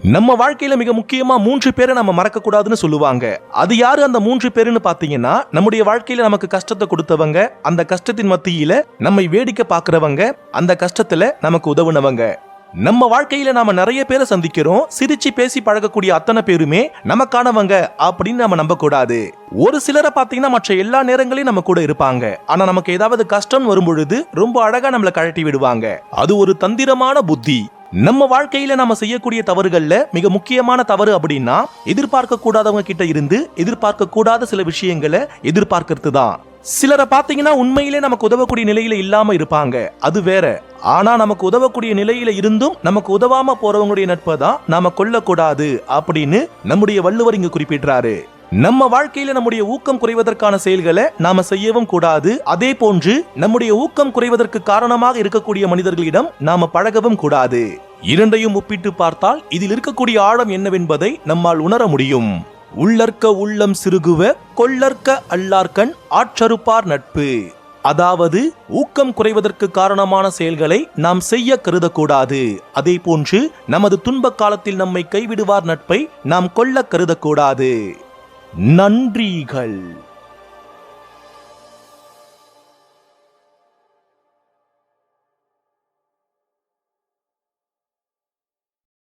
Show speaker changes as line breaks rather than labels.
நம்ம வாழ்க்கையில மிக முக்கியமா 3 பேரை நம்ம மறக்க கூடாதுன்னு சொல்லுவாங்க. அது யாரு அந்த 3 பேருன்னு பாத்தீங்கன்னா, நம்முடைய வாழ்க்கையில நமக்கு கஷ்டத்தை கொடுத்தவங்க, அந்த கஷ்டத்தின் மத்தியில நம்மை வேடிக்கை பாக்குறவங்க, அந்த கஷ்டத்துல நமக்கு உதவுனவங்க. நம்ம வாழ்க்கையில நாம நிறைய பேரை சந்திக்கிறோம். சிரிச்சு பேசி பழகக்கூடிய அத்தனை பேருமே நமக்கானவங்க அப்படின்னு நம்ம நம்ப கூடாது. ஒரு சிலரை பாத்தீங்கன்னா மற்ற எல்லா நேரங்களையும் நம்ம கூட இருப்பாங்க. ஆனா நமக்கு ஏதாவது கஷ்டம் வரும் பொழுது ரொம்ப அழகா நம்மளை கழட்டி விடுவாங்க. அது ஒரு தந்திரமான புத்தி. நம்ம வாழ்க்கையில நாம செய்யக்கூடிய தவறுகள்ல மிக முக்கியமான தவறு அப்படின்னா, எதிர்பார்க்க கூடாதவங்க கிட்ட இருந்து எதிர்பார்க்க கூடாத சில விஷயங்களை எதிர்பார்க்கிறது தான். சிலரை பாத்தீங்கன்னா உண்மையிலே நமக்கு உதவக்கூடிய நிலையில இல்லாம இருப்பாங்க, அது வேற. ஆனா நமக்கு உதவக்கூடிய நிலையில இருந்தும் நமக்கு உதவாம போறவங்களுடைய நட்பை தான் நாம கொள்ளக்கூடாது அப்படின்னு நம்முடைய வள்ளுவர் இங்கு குறிப்பிடுறாரு. நம்ம வாழ்க்கையில நம்முடைய ஊக்கம் குறைவதற்கான செயல்களை நாம செய்யவும் கூடாது. அதே போன்று நம்முடைய ஊக்கம் குறைவதற்கு காரணமாக இருக்கக்கூடிய மனிதர்களிடம் நாம பழகவும் கூடாது. இரண்டையும் ஒப்பிட்டு பார்த்தால் இதில் இருக்கக்கூடிய ஆழம் என்னவென்பதை நம்மால் உணர முடியும். உள்ளற்க உள்ளம் சிறுகுவ கொள்ளற்க அல்லார்கண் ஆற்றறுப்பார் நட்பு. அதாவது ஊக்கம் குறைவதற்கு காரணமான செயல்களை நாம் செய்ய கருதக்கூடாது. அதே போன்று நமது துன்ப காலத்தில் நம்மை கைவிடுவார் நட்பை நாம் கொள்ள கருதக்கூடாது. நன்றிகள்.